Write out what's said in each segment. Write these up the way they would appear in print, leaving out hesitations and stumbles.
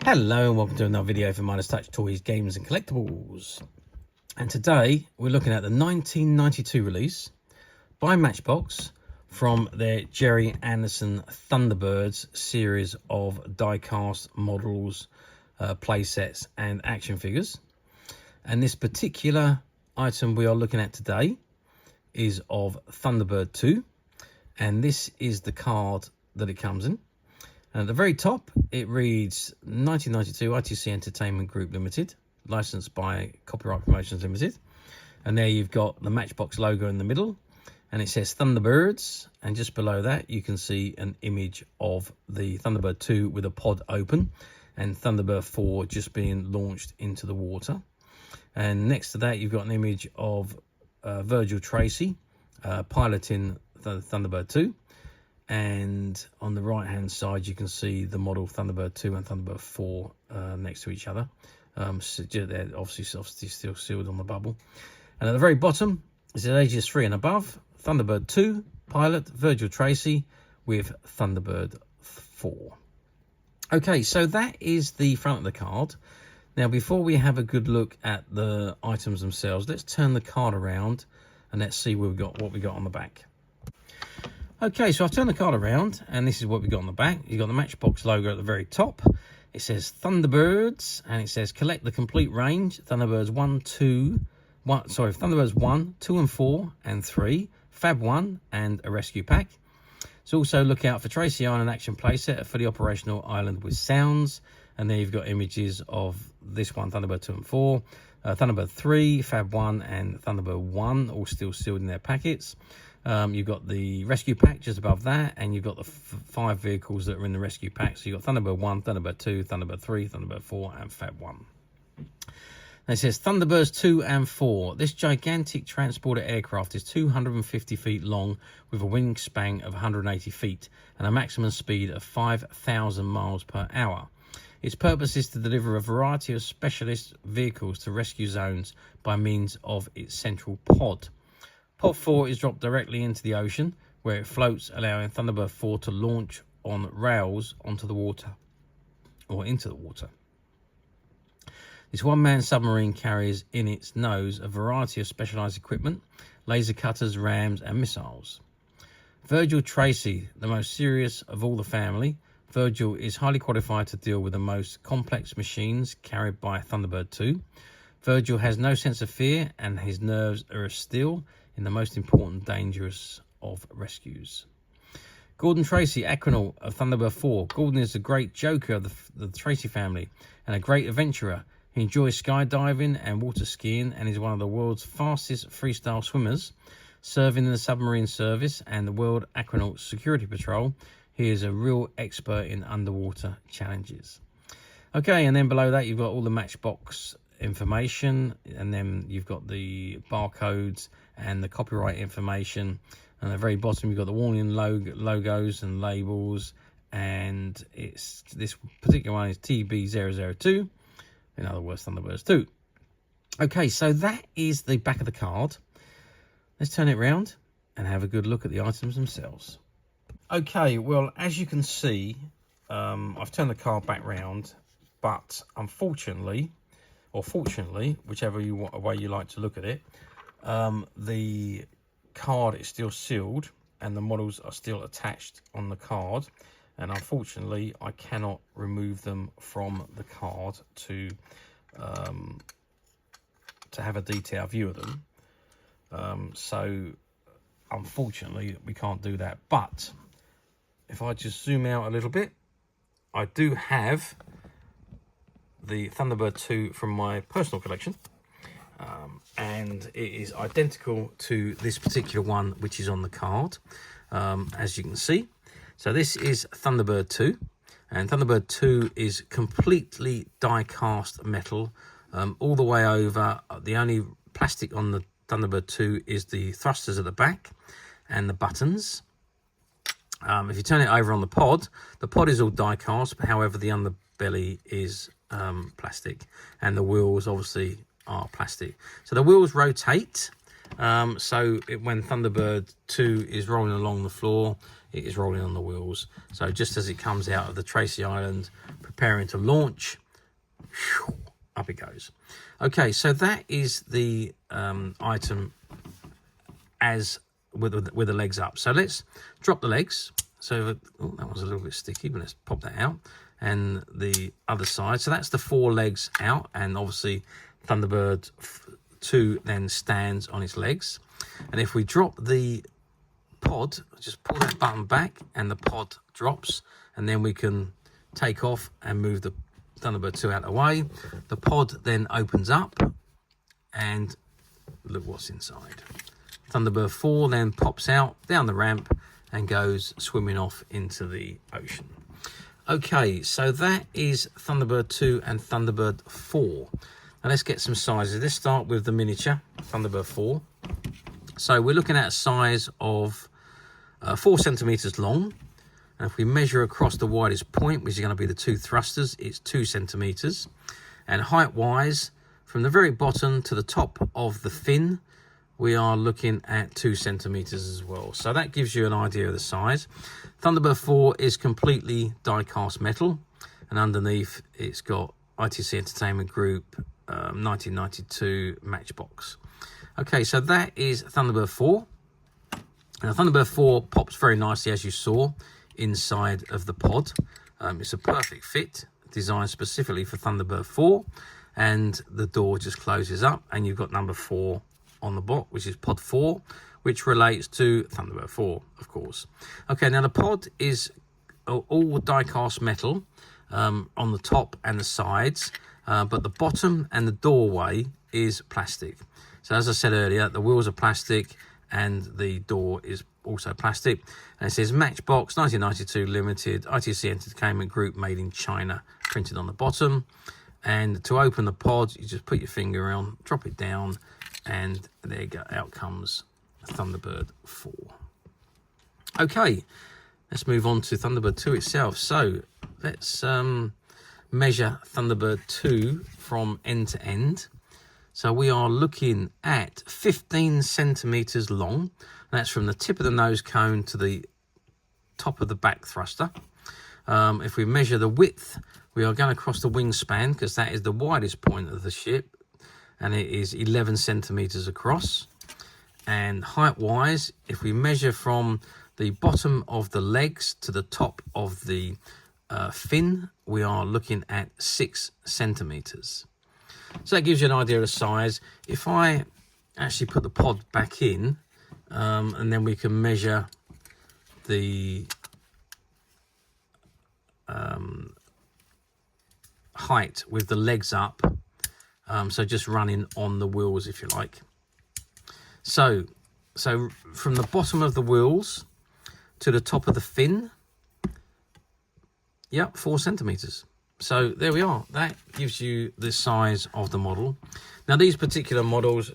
Hello and welcome to another video for Midas Touch Toys, Games and Collectibles. And today we're looking at the 1992 release by Matchbox from their Gerry Anderson Thunderbirds series of die-cast models, play sets and action figures. And this particular item we are looking at today is of Thunderbird 2, and this is the card that it comes in. And at the very top, it reads 1992 ITC Entertainment Group Limited, licensed by Copyright Promotions Limited. And there you've got the Matchbox logo in the middle, and it says Thunderbirds. And just below that, you can see an image of the Thunderbird 2 with a pod open, and Thunderbird 4 just being launched into the water. And next to that, you've got an image of Virgil Tracy piloting the Thunderbird 2. And on the right hand side you can see the model Thunderbird 2 and Thunderbird 4 next to each other. So they're obviously still sealed on the bubble. And at the very bottom it says ages 3 and above, Thunderbird 2 pilot Virgil Tracy with Thunderbird 4. Okay, so that is the front of the card. Now before we have a good look at the items themselves, let's turn the card around and let's see what we got on the back. Okay, so I've turned the card around and this is what we got on the back. You've got the Matchbox logo at the very top. It says Thunderbirds and it says collect the complete range. Thunderbirds 1, 2 and 4 and 3, Fab 1 and a rescue pack. So also look out for Tracy Island action playset, a fully operational island with sounds. And there you've got images of this one, Thunderbird 2 and 4, Thunderbird 3, Fab 1 and Thunderbird 1, all still sealed in their packets. You've got the rescue pack just above that, and you've got the 5 vehicles that are in the rescue pack. So you've got Thunderbird 1, Thunderbird 2, Thunderbird 3, Thunderbird 4, and Fab 1. And it says Thunderbirds 2 and 4. This gigantic transporter aircraft is 250 feet long with a wingspan of 180 feet and a maximum speed of 5,000 miles per hour. Its purpose is to deliver a variety of specialist vehicles to rescue zones by means of its central pod. Pod 4 is dropped directly into the ocean, where it floats, allowing Thunderbird 4 to launch on rails onto the water, or into the water. This one-man submarine carries in its nose a variety of specialised equipment, laser cutters, rams and missiles. Virgil Tracy, the most serious of all the family. Virgil is highly qualified to deal with the most complex machines carried by Thunderbird 2. Virgil has no sense of fear and his nerves are as steel in the most important, dangerous of rescues. Gordon Tracy, Aquanaut of Thunderbird 4. Gordon is a great joker of the Tracy family and a great adventurer. He enjoys skydiving and water skiing and is one of the world's fastest freestyle swimmers. Serving in the submarine service and the World Aquanaut Security Patrol, he is a real expert in underwater challenges. Okay, and then below that you've got all the Matchbox information, and then you've got the barcodes and the copyright information, and at the very bottom you've got the warning logos and labels, and it's this particular one is TB002, in other words Thunderbirds 2. Okay, so that is the back of the card. Let's turn it around and have a good look at the items themselves. Okay, well, as you can see, I've turned the card back round, but unfortunately, or fortunately, whichever way you like to look at it, the card is still sealed and the models are still attached on the card, and unfortunately I cannot remove them from the card to have a detailed view of them. So unfortunately we can't do that, but if I just zoom out a little bit, I do have the Thunderbird 2 from my personal collection, and it is identical to this particular one which is on the card, as you can see. So this is Thunderbird 2, and Thunderbird 2 is completely die-cast metal all the way over. The only plastic on the Thunderbird 2 is the thrusters at the back and the buttons. If you turn it over on the pod is all die-cast, but however the underbelly is plastic, and the wheels obviously are plastic. So the wheels rotate, when Thunderbird 2 is rolling along the floor, it is rolling on the wheels. So just as it comes out of the Tracy Island, preparing to launch. Up it goes. Okay, so that is the item as with the legs up. So let's drop the legs. So that was a little bit sticky, but let's pop that out. And the other side. So that's the 4 legs out, and obviously Thunderbird 2 then stands on its legs. And if we drop the pod, just pull that button back and the pod drops, and then we can take off and move the Thunderbird 2 out of the way. The pod then opens up, and look what's inside. Thunderbird 4 then pops out down the ramp and goes swimming off into the ocean. Okay, so that is Thunderbird 2 and Thunderbird 4. Now let's get some sizes. Let's start with the miniature Thunderbird 4. So we're looking at a size of 4 centimeters long. And if we measure across the widest point, which is going to be the 2 thrusters, it's 2 centimeters. And height-wise, from the very bottom to the top of the fin, we are looking at 2 centimeters as well. So that gives you an idea of the size. Thunderbird 4 is completely die-cast metal, and underneath it's got ITC Entertainment Group 1992 Matchbox. Okay, so that is Thunderbird 4. Now Thunderbird 4 pops very nicely, as you saw, inside of the pod. It's a perfect fit, designed specifically for Thunderbird 4, and the door just closes up, and you've got number 4 on the bot, which is pod 4, which relates to Thunderbird 4, of course. Okay, now the pod is all die-cast metal on the top and the sides, but the bottom and the doorway is plastic. So as I said earlier, the wheels are plastic and the door is also plastic. And it says Matchbox 1992 Limited, ITC Entertainment Group, made in China, printed on the bottom. And to open the pod, you just put your finger on, drop it down, and there you go, out comes Thunderbird 4. Okay, let's move on to Thunderbird 2 itself. So let's measure Thunderbird 2 from end to end. So we are looking at 15 centimeters long. That's from the tip of the nose cone to the top of the back thruster. If we measure the width, we are going across the wingspan, because that is the widest point of the ship, and it is 11 centimeters across. And height-wise, if we measure from the bottom of the legs to the top of the fin, we are looking at 6 centimeters. So that gives you an idea of the size. If I actually put the pod back in, and then we can measure the height with the legs up, so just running on the wheels, if you like. So from the bottom of the wheels to the top of the fin, yep, 4 centimeters. So there we are. That gives you the size of the model. Now these particular models,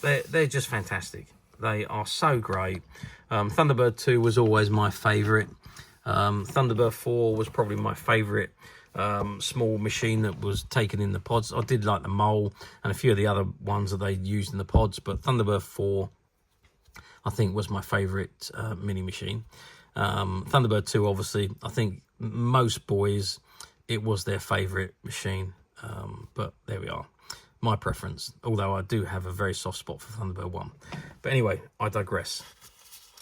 they're just fantastic. They are so great. Thunderbird 2 was always my favorite. Thunderbird 4 was probably my favorite small machine that was taken in the pods. I did like the mole and a few of the other ones that they used in the pods, but Thunderbird 4 I think was my favorite mini machine. Thunderbird 2, obviously, I think most boys, it was their favorite machine, but there we are, my preference, although I do have a very soft spot for Thunderbird 1. But anyway, I digress.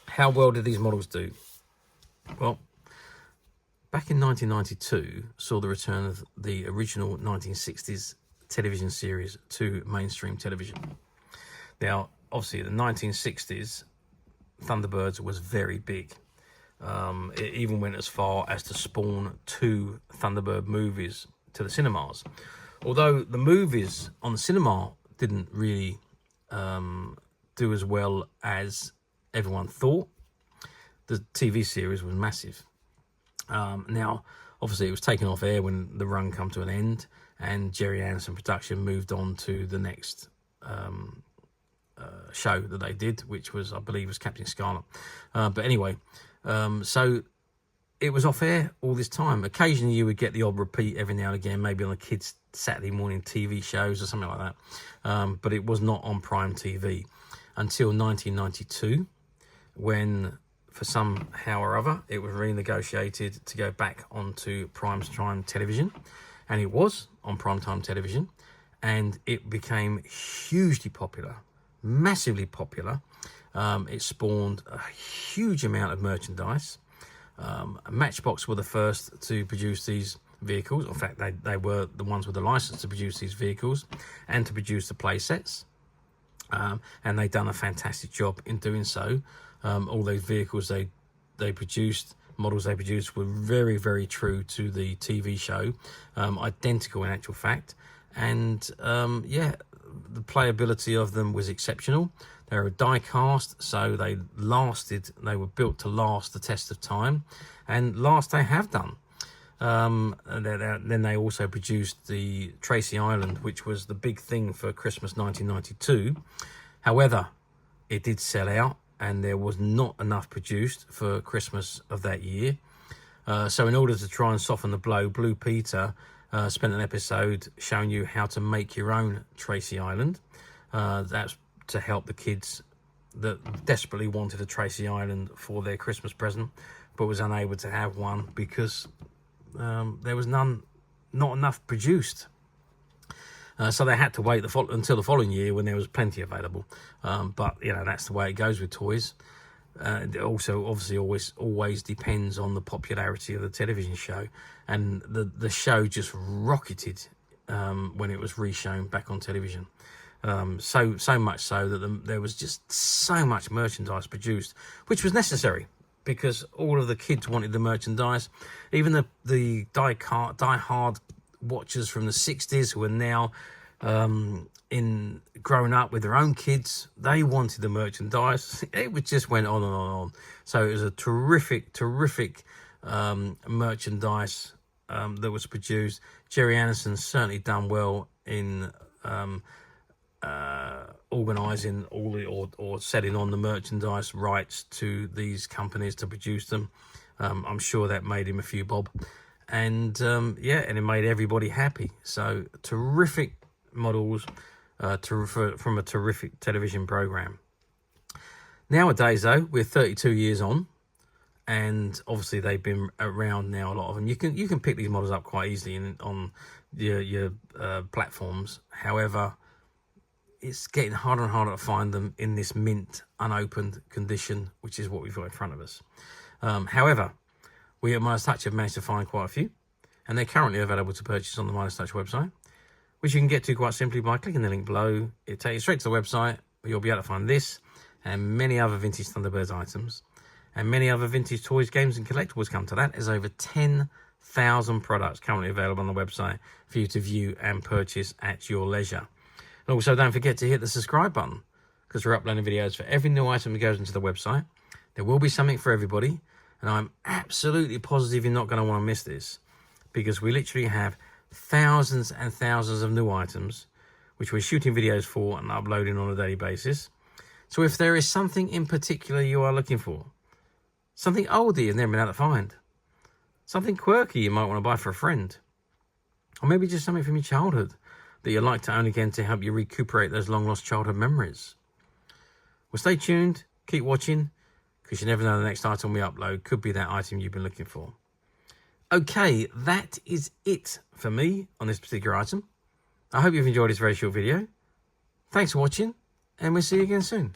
How well did these models do? Well, back in 1992 saw the return of the original 1960s television series to mainstream television. Now, obviously, the 1960s, Thunderbirds was very big. It even went as far as to spawn 2 Thunderbird movies to the cinemas. Although the movies on the cinema didn't really do as well as everyone thought, the TV series was massive. Now, obviously, it was taken off air when the run come to an end, and Gerry production moved on to the next show that they did, which was, I believe, was Captain Scarlet. But anyway, so it was off air all this time. Occasionally you would get the odd repeat every now and again, maybe on a kids' Saturday morning TV shows or something like that. But it was not on prime TV until 1992, when for somehow or other, it was renegotiated to go back onto primetime television, and it was on primetime television, and it became hugely popular, massively popular. It spawned a huge amount of merchandise. Matchbox were the first to produce these vehicles. In fact, they were the ones with the license to produce these vehicles and to produce the play sets. And they've done a fantastic job in doing so. All those vehicles they produced, models they produced, were very, very true to the TV show, identical in actual fact. And yeah, the playability of them was exceptional. They were die-cast, so they were built to last the test of time, and last they have done. Then they also produced the Tracy Island, which was the big thing for Christmas 1992. However, it did sell out, and there was not enough produced for Christmas of that year. So in order to try and soften the blow, Blue Peter spent an episode showing you how to make your own Tracy Island. That's to help the kids that desperately wanted a Tracy Island for their Christmas present, but was unable to have one because there was not enough produced. So they had to wait until the following year when there was plenty available. But you know, that's the way it goes with toys. It also obviously always depends on the popularity of the television show, and the show just rocketed when it was reshown back on television. So much so that there was just so much merchandise produced, which was necessary because all of the kids wanted the merchandise. Even the die-hard watchers from the 60s who are now growing up with their own kids, they wanted the merchandise. It just went on and on and on. So it was a terrific merchandise that was produced. Gerry Anderson's certainly done well in organising all or setting on the merchandise rights to these companies to produce them. I'm sure that made him a few bob, and yeah, and it made everybody happy. So terrific models from a terrific television program. Nowadays though, we're 32 years on, and obviously they've been around now, a lot of them. You can pick these models up quite easily on your platforms. However, it's getting harder and harder to find them in this mint, unopened condition, which is what we've got in front of us. However, we at Midas Touch have managed to find quite a few, and they're currently available to purchase on the Midas Touch website, which you can get to quite simply by clicking the link below. It takes you straight to the website, where you'll be able to find this and many other vintage Thunderbirds items, and many other vintage toys, games, and collectibles come to that. There's over 10,000 products currently available on the website for you to view and purchase at your leisure. And also, don't forget to hit the subscribe button, because we're uploading videos for every new item that goes into the website. There will be something for everybody, and I'm absolutely positive you're not going to want to miss this, because we literally have thousands and thousands of new items, which we're shooting videos for and uploading on a daily basis. So if there is something in particular you are looking for, something old that you've never been able to find, something quirky you might want to buy for a friend, or maybe just something from your childhood that you'd like to own again to help you recuperate those long-lost childhood memories. Well, stay tuned, keep watching, because you never know the next item we upload could be that item you've been looking for. Okay, that is it for me on this particular item. I hope you've enjoyed this very short video. Thanks for watching, and we'll see you again soon.